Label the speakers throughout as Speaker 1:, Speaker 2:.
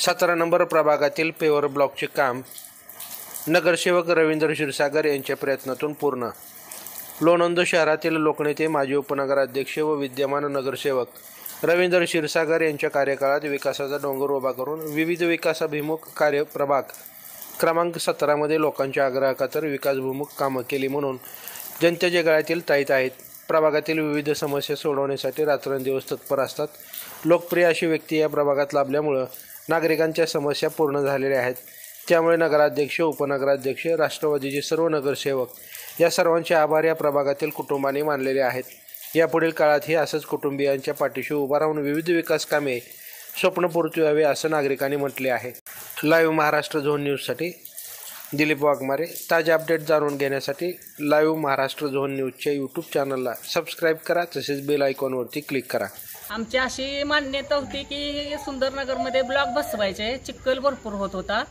Speaker 1: 17 number प्रभागातील पेवर ब्लॉकचे काम नगरसेवक रवींद्र क्षीरसागर यांच्या प्रयत्नातून पूर्ण। लोणंद शहरातील लोकनेते, माजी उपनगराध्यक्ष व विद्यमान नगरसेवक रवींद्र क्षीरसागर यांच्या कार्यकाळात विकासाचा डोंगर उभा करून विविध विकासाभिमुख कार्य प्रभाग क्रमांक 17 मध्ये लोकांच्या आग्रहाखातर विकासभिमुख कामं केली म्हणून जनतेच्या गळ्यातील ताईत आहेत। प्रभागातील विविध समस्या सोडवण्यासाठी रात्रंदिवस तत्पर असतात। लोकप्रिय अशी व्यक्ती या प्रभागात लाभल्यामुळे नागरिकांच्या समस्या पूर्ण झालेल्या आहेत। त्यामुळे नगराध्यक्ष, उपनगराध्यक्ष, राष्ट्रवादीचे सर्व नगरसेवक या सर्वांचे आभार या प्रभागातील कुटुंबांनी मानलेले आहेत। यापुढील काळातही असंच कुटुंबियांच्या पाठीशी उभा राहून विविध विकास कामे स्वप्नपूर्ती व्हावे असं नागरिकांनी म्हटले आहे। लाईव्ह महाराष्ट्र झोन न्यूजसाठी दिलीप वाघमारे। ताजे अपडेट जाणून घेण्यासाठी लाईव्ह महाराष्ट्र झोन न्यूजच्या यूट्यूब चॅनलला सबस्क्राईब करा, तसेच बेल आयकॉनवरती क्लिक करा।
Speaker 2: आमची अशी मान्यता होती की सुंदरनगरमध्ये ब्लॉक बसवायचे। चिखल भरपूर होत होता,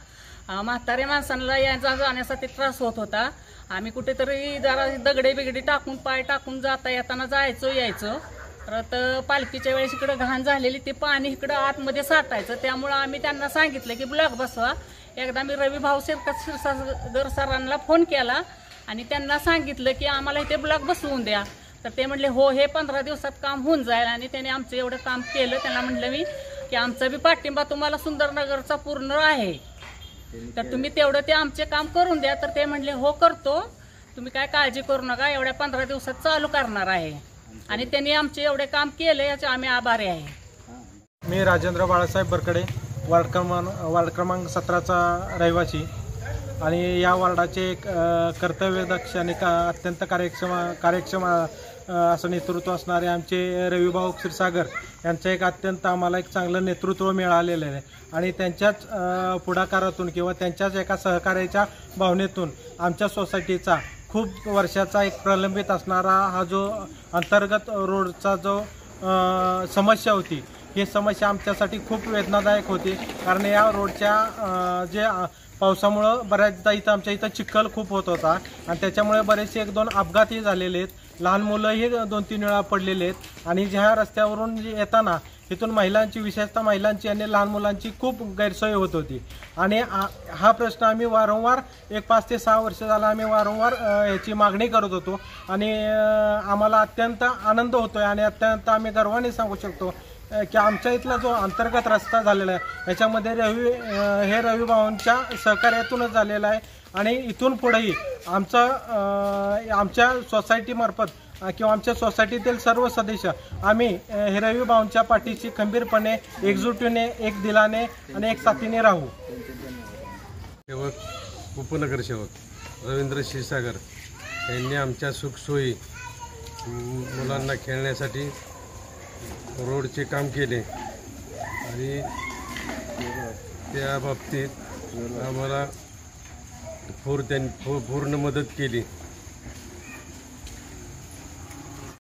Speaker 2: म्हाताऱ्या माणसांना यायचा जाण्यासाठी त्रास होत होता। आम्ही कुठेतरी जरा दगडे बिगडे टाकून, पाय टाकून जाता येताना जायचो यायचो। तर पालखीच्या वेळेस इकडं घाण झालेली ते पाणी इकडं आतमध्ये साठायचं। त्यामुळे आम्ही त्यांना सांगितलं की ब्लॉक बसवा। एकदा मी रवी भाऊ क्षीरसागर सरांना फोन केला आणि त्यांना सांगितलं की आम्हाला इथे ब्लॉक बसवून द्या। तर ते म्हणले हो, हे 15 दिवसात काम होऊन जाईल। आणि त्याने आमचं एवढं काम केलं। त्यांना म्हटलं मी की आमचा बी पाठिंबा तुम्हाला सुंदरनगरचा पूर्ण आहे, तर तुम्ही तेवढं ते आमचे काम करून द्या। तर ते म्हणले हो करतो, तुम्ही काय काळजी करू नका, एवढ्या 15 दिवसात चालू करणार आहे। आणि त्यांनी आमचे एवढे काम केले, याचे आम्ही आभारी आहे।
Speaker 3: मी राजेंद्र बाळासाहेब बरकडे, वार्ड क्रमांक 17चा रहिवासी आणि या वार्डाचे एक कर्तव्यदक्ष आणि अत्यंत कार्यक्षम असं नेतृत्व असणारे आमचे रविभाऊ क्षीरसागर यांचं एक अत्यंत आम्हाला एक चांगलं नेतृत्व मिळालेलं आहे। आणि त्यांच्याच पुढाकारातून किंवा त्यांच्याच एका सहकार्याच्या भावनेतून आमच्या सोसायटीचा खूप वर्षाचा एक प्रलंबित असणारा हा जो अंतर्गत रोडचा जो समस्या होती, ही समस्या आमच्यासाठी खूप वेदनादायक होती। कारण या रोडच्या जे पावसामुळं बऱ्याचदा आमच्या इथं चिखल खूप होत होता आणि त्याच्यामुळे बरेचसे 1-2 अपघातही झालेले आहेत। लहान मुलंही 2-3 वेळा पडलेले आहेत। आणि ज्या रस्त्यावरून येताना इथून महिलांची, विशेषतः महिलांची आणि लहान मुलांची खूप गैरसोय होत होती। आणि हा प्रश्न आम्ही वारंवार 5 ते 6 वर्ष झाला आम्ही वारंवार याची मागणी करत होतो। आणि आम्हाला अत्यंत आनंद होतोय आणि अत्यंत आम्ही गर्वाने सांगू शकतो की आमच्या इथला जो अंतर्गत रस्ता झालेला आहे याच्यामध्ये रवी भाऊंच्या सहकार्यातूनच झालेला आहे। आणि इथून पुढेही आमच्या सोसायटीमार्फत किंवा आमच्या सोसायटीतील सर्व सदस्य आम्ही हे रवी भाऊंच्या पाठीशी खंबीरपणे, एकजुटीने, एक दिलाने आणि एक साथीने राहू।
Speaker 4: उपनगरसेवक रवींद्र क्षीरसागर यांनी आमच्या सुखसोयी, मुलांना खेळण्यासाठी रोडचे काम केले आणि त्या बाबतीत आम्हाला पूर्ण मदत केली।